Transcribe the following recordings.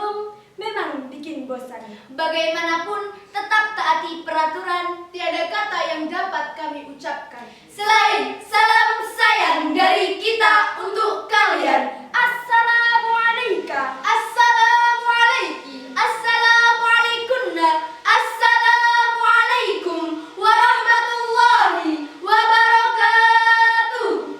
home memang bikin bosan. Bagaimanapun tetap taati peraturan, tiada kata yang dapat kami ucapkan Selain salam sayang dari kita untuk kalian. Assalamualaikum. Assalamualaikum, Assalamualaikunna. Assalamualaikum warahmatullahi wabarakatuh.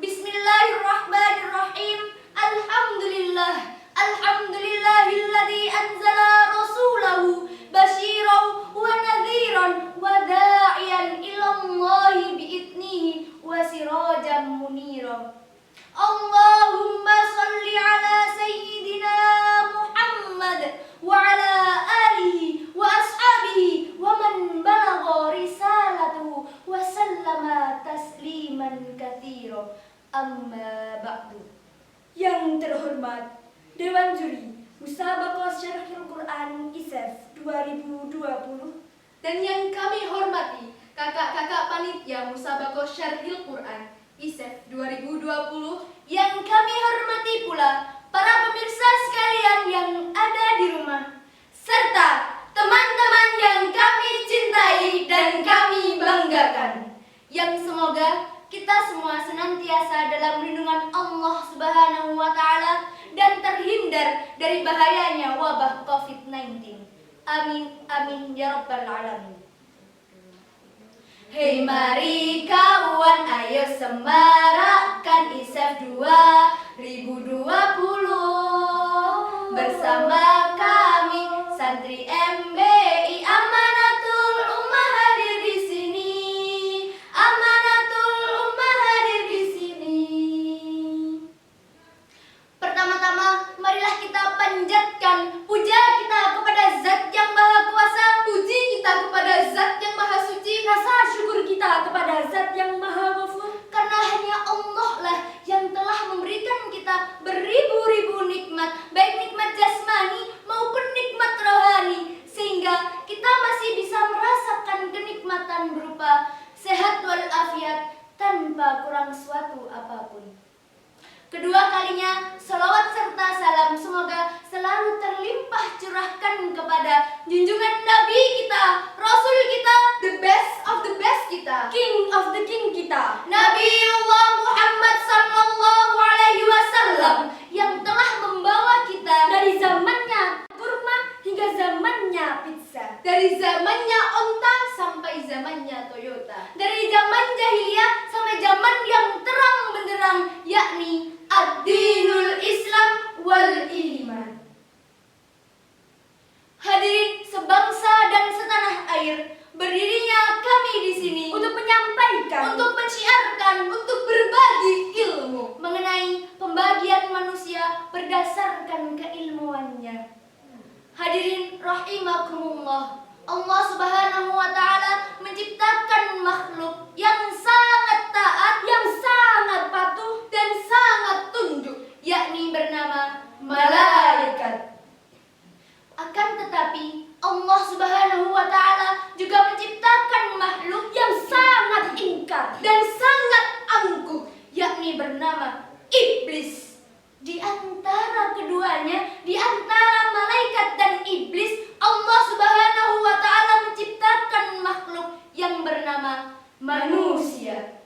Bismillahirrahmanirrahim. Alhamdulillah. Alhamdulillahilladzi anzala rasulahu basyiran wa nadhiran wa da'iyan ilallahi bi'idnihi wa sirajan munira. Allahumma salli ala sayyidina Muhammad wa ala alihi wa ashabihi wa man balagha risalatuhu wa sallama tasliman katsira. Amma ba'du. Yang terhormat Dewan Juri Musabaqah Syarhil Quran ISEF 2020 dan yang kami hormati kakak-kakak panitia Musabaqah Syarhil Quran ISEF 2020, yang kami hormati pula para pemirsa sekalian yang ada di rumah, serta teman-teman yang kami cintai dan kami banggakan, yang semoga kita semua senantiasa dalam lindungan Allah Subhanahu wa Ta'ala dan terhindar dari bahayanya wabah COVID-19. Amin, amin, ya Rabbal Alamin. Hei mari kawan, ayo semarakkan ISEF 2020 bersama kami santri MBI Amanatul Ummah hadir di sini. Amanatul Ummah hadir di sini. Pertama-tama marilah kita panjatkan puja kita kepada Zat yang Maha Kuasa, puji kita kepada Zat yang Maha Suci, rasa syukur kita kepada Zat yang Maha Ghafur, karena hanya Allah lah yang telah memberikan kita beribu-ribu nikmat, baik nikmat jasmani maupun nikmat rohani, sehingga kita masih bisa merasakan kenikmatan berupa sehat walafiat tanpa kurang suatu apapun. Kedua kalinya, salawat serta salam semoga selalu terlimpah curahkan kepada junjungan Nabi kita, Rasul kita, the best of the best kita, King of the King kita, Nabiullah Muhammad sallallahu alaihi wasallam, yang telah membawa kita dari zamannya kurma hingga zamannya pizza, dari zamannya onta sampai zamannya Toyota, dari zaman jahiliyah sampai zaman yang terang benderang, yakni ad-dinul Islam wal iman. Hadirin sebangsa dan setanah air, berdirinya kami di sini untuk menyampaikan, untuk mensiarkan, untuk berbagi ilmu mengenai pembagian manusia berdasarkan keilmuannya. Hadirin rahimakumullah, Allah Subhanahu wa Ta'ala menciptakan makhluk yang sangat taat, yang sangat patuh dan sangat tunduk, yakni bernama malaikat. Akan tetapi Allah Subhanahu wa Ta'ala juga menciptakan makhluk yang sangat ingkar dan sangat angkuh, yakni bernama iblis. Di antara keduanya, di antara malaikat dan iblis, Allah Subhanahu wa Ta'ala menciptakan makhluk yang bernama manusia.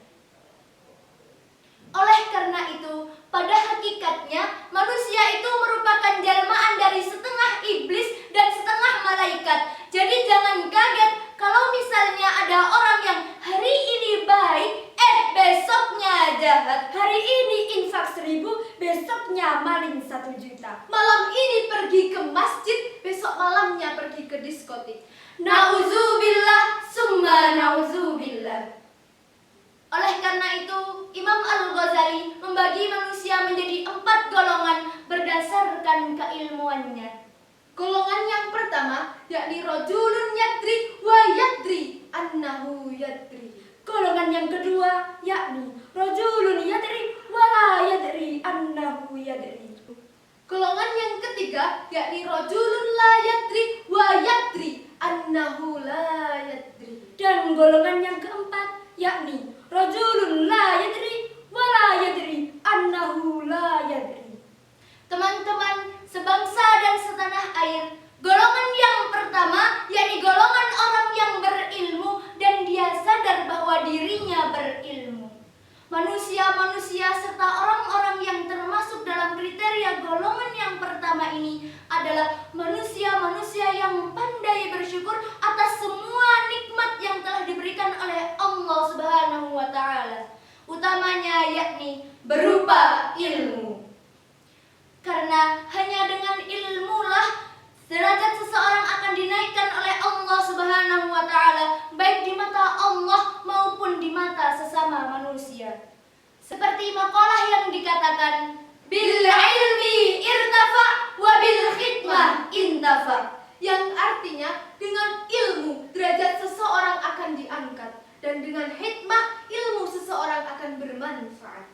Oleh karena itu, pada hakikatnya manusia itu merupakan jelmaan dari setengah iblis dan setengah malaikat. Jadi jangan kaget kalau misalnya ada orang yang hari ini baik, besoknya jahat. Hari ini infak 1000, besoknya maling 1 juta. Malam ini pergi ke masjid, besok malamnya pergi ke diskotik. Nauzubillah summa nauzubillah. Oleh karena itu, Imam Al-Ghazali membagi manusia menjadi 4 golongan berdasarkan keilmuannya. Golongan yang pertama yakni rajulun yadri wa yadri annahu yadri. Golongan yang kedua yakni rajulun yadri wa la yadri annahu yadri. Golongan yang ketiga yakni rajulun la yadri wa yadri annahu la yadri. Dan golongan yang keempat yakni rajulun la yadri wa la yadri annahu la yadri. Teman-teman sebangsa pertama ini adalah manusia-manusia yang pandai bersyukur atas semua nikmat yang telah diberikan oleh Allah Subhanahu wa taala. Utamanya yakni berupa ilmu. Karena hanya dengan ilmulah derajat seseorang akan dinaikkan oleh Allah Subhanahu wa taala, baik di mata Allah maupun di mata sesama manusia. Seperti makalah yang dikatakan, bil ilmi irtafa wa bil khidmah intafa, yang artinya dengan ilmu derajat seseorang akan diangkat dan dengan hikmah ilmu seseorang akan bermanfaat.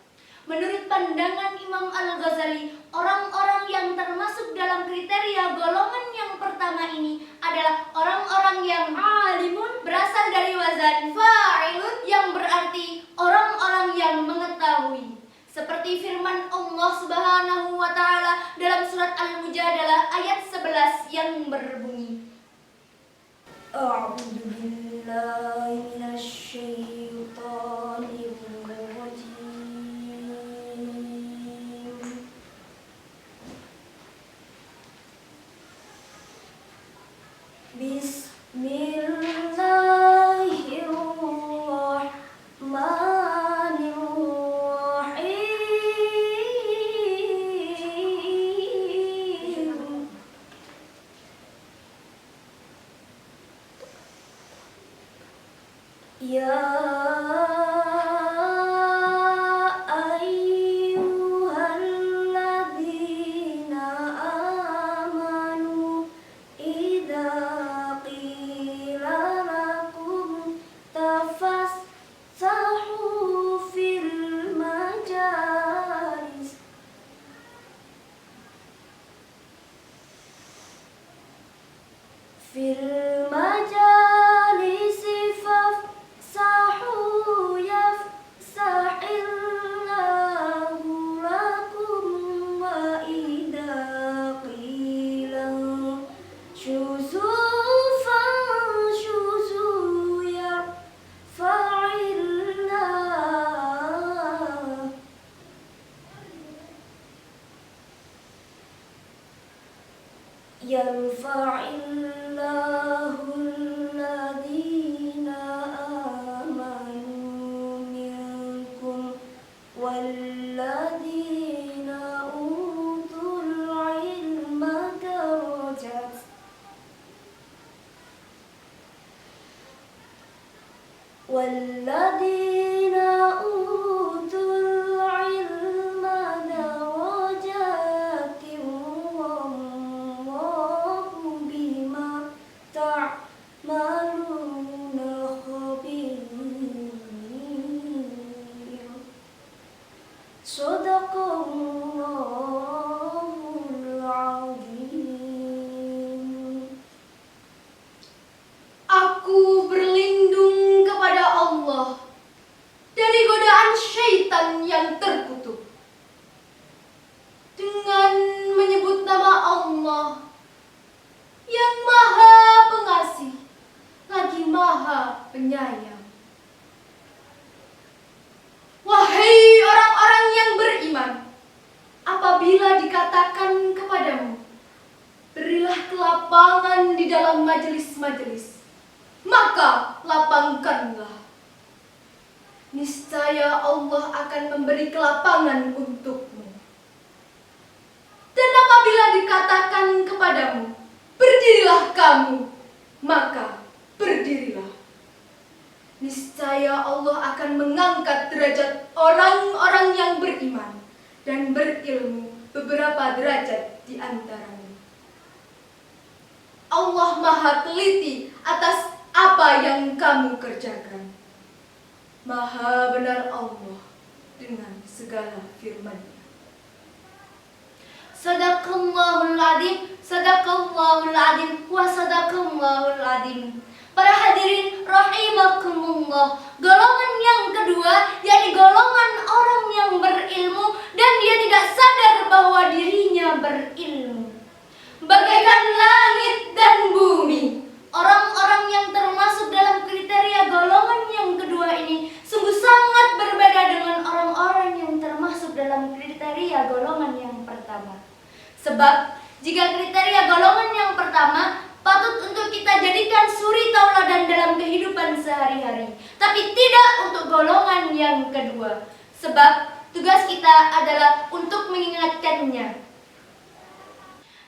Menurut pandangan Imam Al-Ghazali, orang-orang yang termasuk dalam kriteria golongan yang pertama ini adalah orang-orang yang alimun, berasal dari wazan fa'ilun, yang berarti orang-orang yang mengetahui. Seperti firman Allah Subhanahu wa taala dalam surat Al-Mujadalah ayat 11 yang berbunyi, A'udzu billahi minasy syaithanir rajim. Bismillahirrahmanirrahim. Ya ayyuhalladzina amanu idza qila lakum tafassahu fil majalis fafsahu yafsahillahu lakum wa idza qila syuzu fanshuzu yarfa'illahu alladhina amanu minkum walladhina utul ilma darajat. Walladhina utul ilma darajatin wallahu bima ta'maluna khabir. Shadaqallahul azim. Aku berlindung kepada Allah dari godaan syaitan yang terkutuk dengan menyebut nama Allah yang Maha Pengasih lagi Maha Penyayang. Wahai orang-orang yang beriman, apabila dikatakan kepadamu, berilah kelapangan di dalam majelis-majelis, maka lapangkanlah. Niscaya Allah akan memberi kelapangan untukmu. Dan apabila dikatakan kepadamu, berdirilah kamu, maka berdirilah. Niscaya Allah akan mengangkat derajat orang-orang yang beriman dan berilmu beberapa derajat di antaranya. Allah Maha teliti atas apa yang kamu kerjakan. Maha benar Allah dengan segala firman-Nya. Sadaqallahul azim, sadaqallahul azim, wa sadaqallahul azim. Para hadirin rahimakumullah, golongan yang kedua yakni golongan orang yang berilmu dan dia tidak sadar bahwa dirinya berilmu. Bagaikan langit dan bumi, orang-orang yang termasuk dalam kriteria golongan yang kedua ini sungguh sangat berbeda dengan orang-orang yang termasuk dalam kriteria golongan yang pertama. Sebab Jika kriteria golongan yang pertama patut untuk kita jadikan suri tauladan dalam kehidupan sehari-hari, tapi tidak untuk golongan yang kedua, sebab tugas kita adalah untuk mengingatkannya.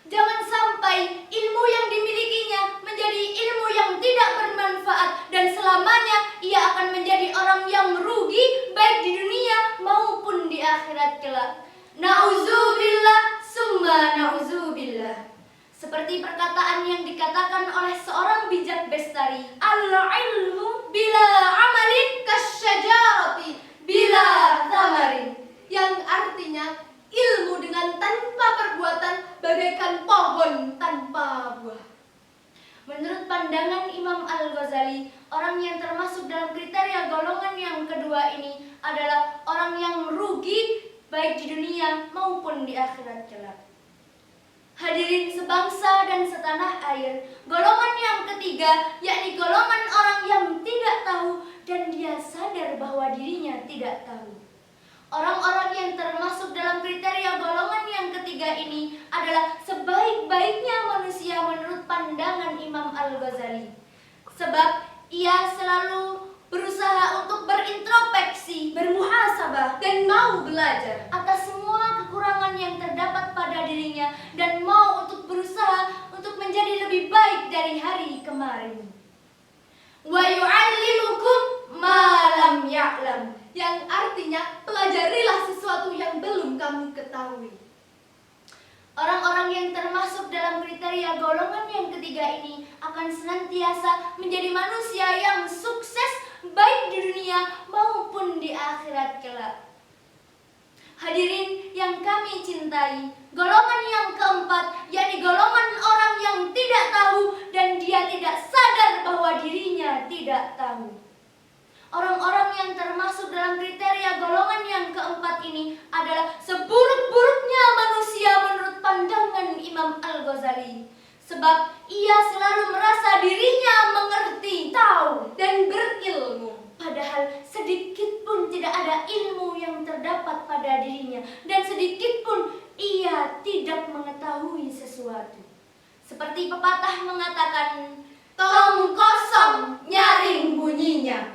Jangan sampai ilmu yang dimilikinya menjadi ilmu yang tidak bermanfaat dan selamanya ia akan menjadi orang yang merugi baik di dunia maupun di akhirat kelak. Nauzubillah summa nauzubillah. Seperti perkataan yang dikatakan oleh seorang bijak bestari, al-ilmu bila amalin kasyajarati bila thamarin, yang artinya ilmu dengan tanpa perbuatan bagaikan pohon tanpa buah. Menurut pandangan Imam Al-Ghazali, orang yang termasuk dalam kriteria golongan yang kedua ini adalah orang yang merugi baik di dunia maupun di akhirat kelak. Hadirin sebangsa dan setanah air, golongan yang ketiga yakni golongan orang yang tidak tahu dan dia sadar bahwa dirinya tidak tahu. Orang-orang yang termasuk dalam kriteria golongan yang ketiga ini adalah sebaik-baiknya manusia menurut pandangan Imam Al-Ghazali. Sebab ia selalu berusaha untuk berintrospeksi, bermuhasabah, dan mau belajar atas semua kekurangan yang terdapat pada dirinya dan mau untuk berusaha untuk menjadi lebih baik dari hari kemarin. Wa yu'allimukum ma lam ya'lam, yang artinya pelajarilah sesuatu yang belum kamu ketahui. Orang-orang yang termasuk dalam kriteria golongan yang ketiga ini akan senantiasa menjadi manusia yang sukses baik di dunia maupun di akhirat kelak. Hadirin yang kami cintai, golongan yang keempat yakni golongan orang yang tidak tahu dan dia tidak sadar bahwa dirinya tidak tahu. Orang-orang yang termasuk dalam kriteria golongan yang keempat ini adalah seburuk-buruknya manusia menurut pandangan Imam Al-Ghazali. Sebab ia selalu merasa dirinya mengerti, tahu, dan berilmu. Padahal sedikit pun tidak ada ilmu yang terdapat pada dirinya. Dan sedikit pun ia tidak mengetahui sesuatu. Seperti pepatah mengatakan, tong kosong nyaring bunyinya.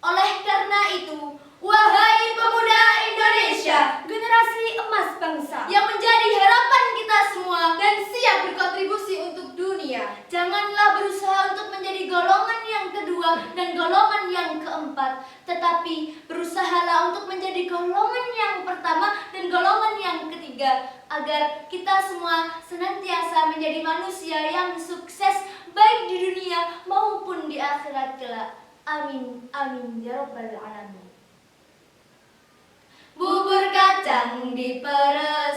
Oleh karena itu, wahai pemuda Indonesia, generasi emas bangsa yang menjadi harapan kita semua dan siap berkontribusi untuk dunia, janganlah berusaha untuk menjadi golongan yang kedua dan golongan yang keempat, tetapi berusahalah untuk menjadi golongan yang pertama dan golongan yang ketiga, agar kita semua senantiasa menjadi manusia yang sukses baik di dunia maupun di akhirat kelak. Amin, amin, ya rabbal alamin. Bubur kacang diperes